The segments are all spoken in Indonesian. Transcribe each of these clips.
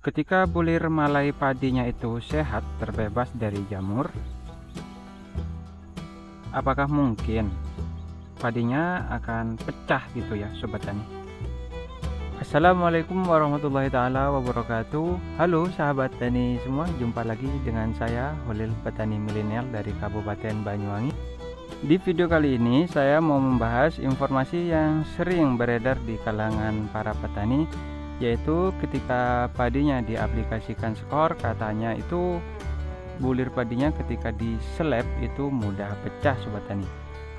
Ketika bulir malai padinya itu sehat, terbebas dari jamur, apakah mungkin padinya akan pecah gitu ya Sobat Tani? Assalamualaikum warahmatullahi taala wabarakatuh. Halo sahabat tani semua, jumpa lagi dengan saya Holil, petani milenial dari Kabupaten Banyuwangi. Di video kali ini saya mau membahas informasi yang sering beredar di kalangan para petani, yaitu ketika padinya diaplikasikan skor, katanya itu bulir padinya ketika diseleb itu mudah pecah Sobat Tani.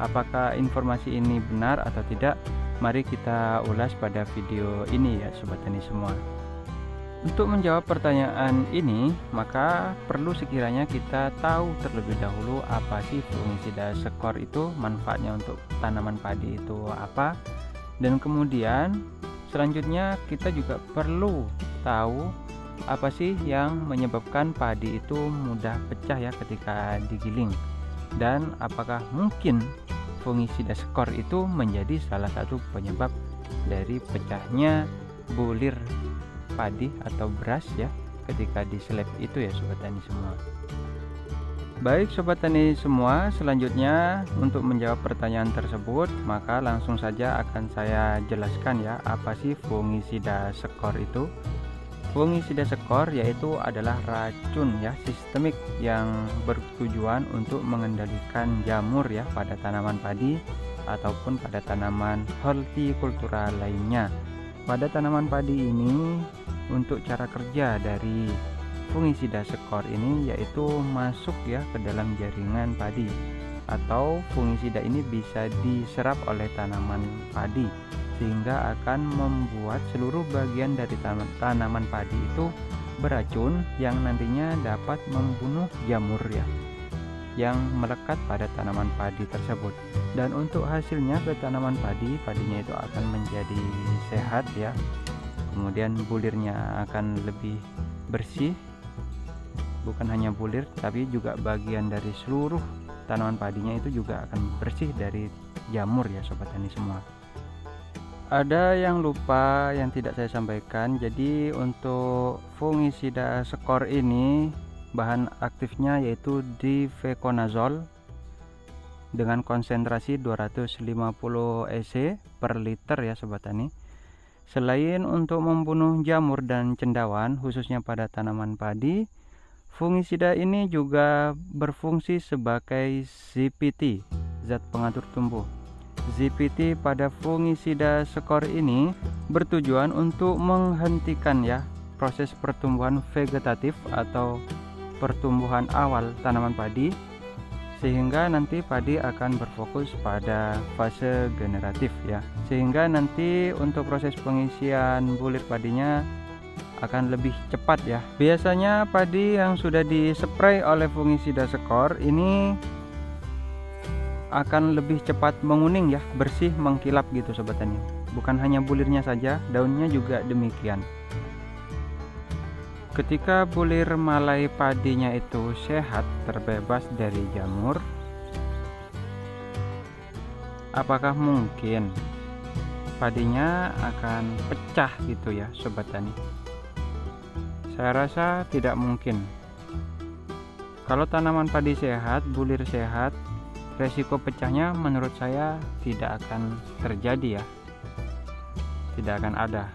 Apakah informasi ini benar atau tidak? Mari kita ulas pada video ini ya Sobat Tani semua. Untuk menjawab pertanyaan ini, maka perlu sekiranya kita tahu terlebih dahulu apa sih fungisida skor itu, manfaatnya untuk tanaman padi itu apa, dan kemudian selanjutnya kita juga perlu tahu apa sih yang menyebabkan padi itu mudah pecah ya ketika digiling, dan apakah mungkin fungisida skor itu menjadi salah satu penyebab dari pecahnya bulir padi atau beras ya ketika diseleb itu ya Sobat Tani semua. Baik Sobat Tani semua, selanjutnya untuk menjawab pertanyaan tersebut, maka langsung saja akan saya jelaskan ya apa sih fungisida skor itu. Fungisida skor yaitu adalah racun ya sistemik yang bertujuan untuk mengendalikan jamur ya pada tanaman padi ataupun pada tanaman hortikultura lainnya. Pada tanaman padi ini, untuk cara kerja dari fungisida skor ini yaitu masuk ya ke dalam jaringan padi, atau fungisida ini bisa diserap oleh tanaman padi sehingga akan membuat seluruh bagian dari tanaman padi itu beracun yang nantinya dapat membunuh jamur ya yang melekat pada tanaman padi tersebut. Dan untuk hasilnya ke tanaman padinya itu akan menjadi sehat ya, kemudian bulirnya akan lebih bersih, bukan hanya bulir tapi juga bagian dari seluruh tanaman padinya itu juga akan bersih dari jamur ya Sobat Tani semua. Ada yang lupa yang tidak saya sampaikan, jadi untuk fungisida skor ini bahan aktifnya yaitu difeconazole dengan konsentrasi 250 EC per liter ya Sobat Tani. Selain untuk membunuh jamur dan cendawan khususnya pada tanaman padi, fungisida ini juga berfungsi sebagai ZPT, zat pengatur tumbuh. ZPT pada fungisida skor ini bertujuan untuk menghentikan ya proses pertumbuhan vegetatif atau pertumbuhan awal tanaman padi, sehingga nanti padi akan berfokus pada fase generatif ya, sehingga nanti untuk proses pengisian bulir padinya akan lebih cepat ya. Biasanya padi yang sudah dispray oleh fungisida skor ini akan lebih cepat menguning ya, bersih, mengkilap gitu Sobat Tani. Bukan hanya bulirnya saja, daunnya juga demikian. Ketika bulir malai padinya itu sehat, terbebas dari jamur, apakah mungkin padinya akan pecah gitu ya Sobat Tani? Saya rasa tidak mungkin. Kalau tanaman padi sehat, bulir sehat, resiko pecahnya menurut saya tidak akan terjadi ya, tidak akan ada.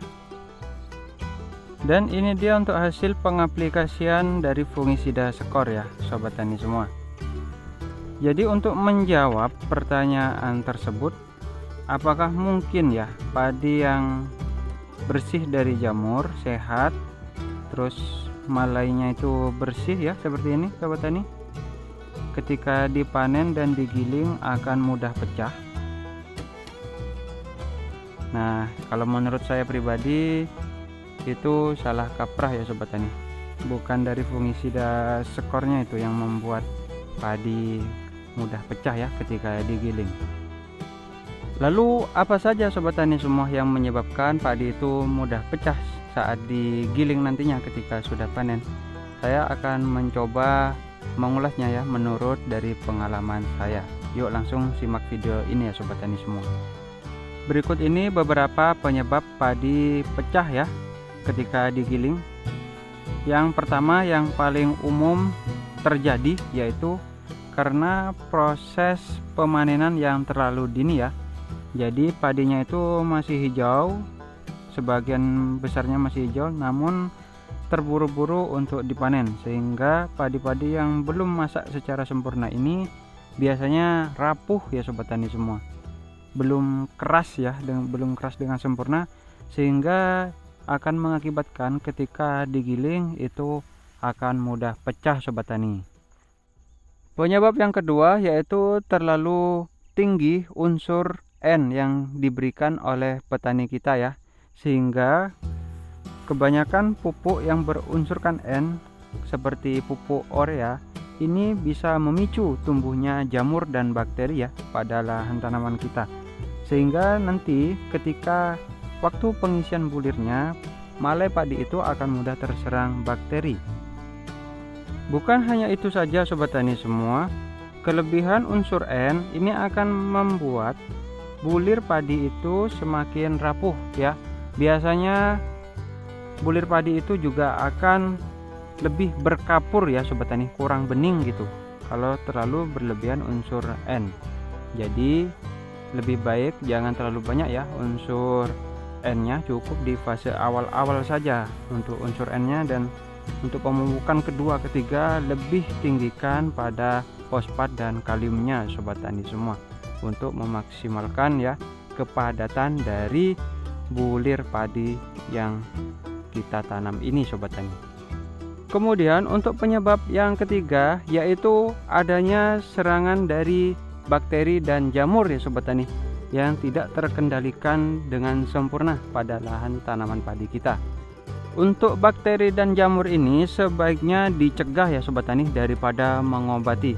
Dan ini dia untuk hasil pengaplikasian dari fungisida skor ya Sobat Tani semua. Jadi untuk menjawab pertanyaan tersebut, apakah mungkin ya padi yang bersih dari jamur, sehat, terus malainya itu bersih ya seperti ini Sobat Tani, ketika dipanen dan digiling akan mudah pecah? Nah, kalau menurut saya pribadi itu salah kaprah ya Sobat Tani. Bukan dari fungisida skornya itu yang membuat padi mudah pecah ya ketika digiling. Lalu apa saja Sobat Tani semua yang menyebabkan padi itu mudah pecah saat digiling nantinya ketika sudah panen? Saya akan mencoba mengulasnya ya menurut dari pengalaman saya. Yuk langsung simak video ini ya Sobat Tani semua. Berikut ini beberapa penyebab padi pecah ya ketika digiling. Yang pertama yang paling umum terjadi yaitu karena proses pemanenan yang terlalu dini ya. Jadi padinya itu masih hijau, sebagian besarnya masih hijau, namun terburu-buru untuk dipanen, sehingga padi-padi yang belum masak secara sempurna ini biasanya rapuh ya sobat tani semua, belum keras ya, belum keras dengan sempurna, sehingga akan mengakibatkan ketika digiling itu akan mudah pecah sobat tani. Penyebab yang kedua yaitu terlalu tinggi unsur N yang diberikan oleh petani kita ya, sehingga kebanyakan pupuk yang berunsurkan N seperti pupuk urea ini bisa memicu tumbuhnya jamur dan bakteri ya pada lahan tanaman kita, sehingga nanti ketika waktu pengisian bulirnya malai padi itu akan mudah terserang bakteri. Bukan hanya itu saja sobat tani semua, kelebihan unsur N ini akan membuat bulir padi itu semakin rapuh ya. Biasanya bulir padi itu juga akan lebih berkapur ya sobat tani, kurang bening gitu kalau terlalu berlebihan unsur N. Jadi lebih baik jangan terlalu banyak ya unsur N-nya, cukup di fase awal-awal saja untuk unsur N-nya, dan untuk pemupukan kedua ketiga lebih tinggikan pada fosfat dan kaliumnya sobat tani semua, untuk memaksimalkan ya kepadatan dari bulir padi yang kita tanam ini sobat tani. Kemudian untuk penyebab yang ketiga yaitu adanya serangan dari bakteri dan jamur ya sobat tani, yang tidak terkendalikan dengan sempurna pada lahan tanaman padi kita. Untuk bakteri dan jamur ini sebaiknya dicegah ya sobat tani daripada mengobati.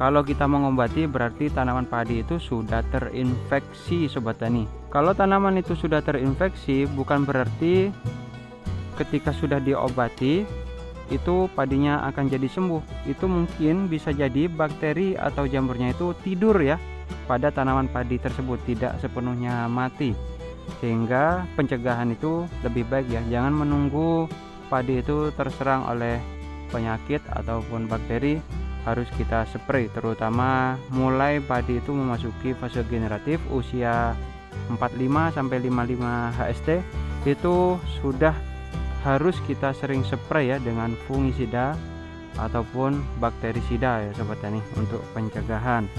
Kalau kita mengobati berarti tanaman padi itu sudah terinfeksi sobat tani. Kalau tanaman itu sudah terinfeksi bukan berarti ketika sudah diobati itu padinya akan jadi sembuh. Itu mungkin bisa jadi bakteri atau jamurnya itu tidur ya pada tanaman padi tersebut, tidak sepenuhnya mati, sehingga pencegahan itu lebih baik ya, jangan menunggu padi itu terserang oleh penyakit ataupun bakteri, harus kita spray, terutama mulai padi itu memasuki fase generatif usia 45 sampai 55 HST itu sudah harus kita sering spray ya dengan fungisida ataupun bakterisida ya sobat tani untuk pencegahan.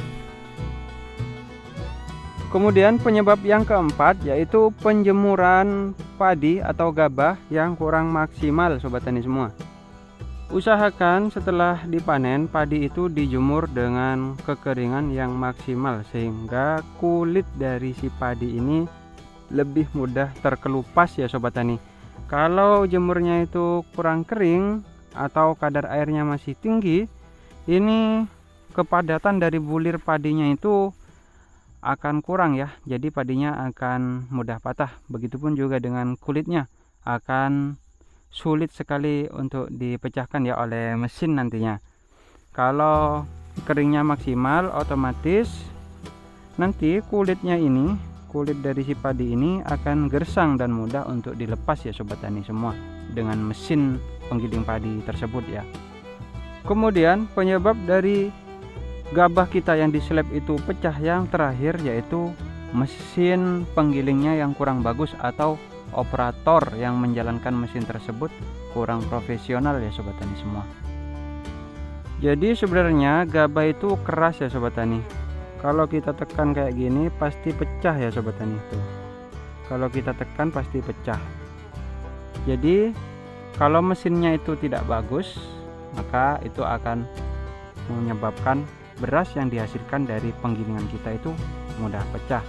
Kemudian penyebab yang keempat yaitu penjemuran padi atau gabah yang kurang maksimal sobat tani semua. Usahakan setelah dipanen padi itu dijemur dengan kekeringan yang maksimal, sehingga kulit dari si padi ini lebih mudah terkelupas ya sobat tani. Kalau jemurnya itu kurang kering atau kadar airnya masih tinggi, ini kepadatan dari bulir padinya itu akan kurang ya, jadi padinya akan mudah patah. Begitupun juga dengan kulitnya, akan sulit sekali untuk dipecahkan ya oleh mesin nantinya. Kalau keringnya maksimal, otomatis nanti kulit dari si padi ini akan gersang dan mudah untuk dilepas ya sobat tani semua dengan mesin penggiling padi tersebut ya. Kemudian penyebab dari gabah kita yang diseleb itu pecah yang terakhir yaitu mesin penggilingnya yang kurang bagus atau operator yang menjalankan mesin tersebut kurang profesional ya sobat tani semua. Jadi sebenarnya gabah itu keras ya sobat tani. Kalau kita tekan kayak gini pasti pecah ya sobat tani itu. Kalau kita tekan pasti pecah. Jadi kalau mesinnya itu tidak bagus, maka itu akan menyebabkan beras yang dihasilkan dari penggilingan kita itu mudah pecah.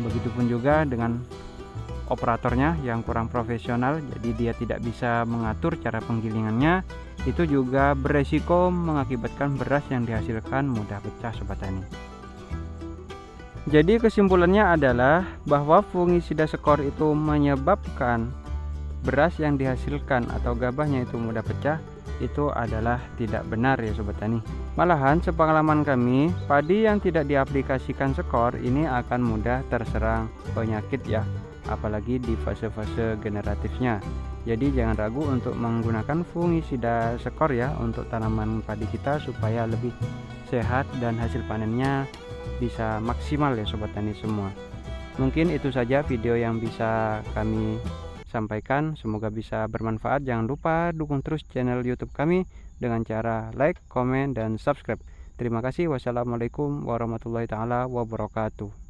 Begitupun juga dengan operatornya yang kurang profesional, jadi dia tidak bisa mengatur cara penggilingannya, itu juga beresiko mengakibatkan beras yang dihasilkan mudah pecah sobat tani. Jadi kesimpulannya adalah bahwa fungisida skor itu menyebabkan beras yang dihasilkan atau gabahnya itu mudah pecah, itu adalah tidak benar ya sobat tani. Malahan sepengalaman kami, padi yang tidak diaplikasikan skor ini akan mudah terserang penyakit ya, apalagi di fase-fase generatifnya. Jadi jangan ragu untuk menggunakan fungisida skor ya untuk tanaman padi kita supaya lebih sehat dan hasil panennya bisa maksimal ya sobat tani semua. Mungkin itu saja video yang bisa kami sampaikan, semoga bisa bermanfaat. Jangan lupa dukung terus channel YouTube kami dengan cara like, komen, dan subscribe. Terima kasih. Wassalamualaikum warahmatullahi taala wabarakatuh.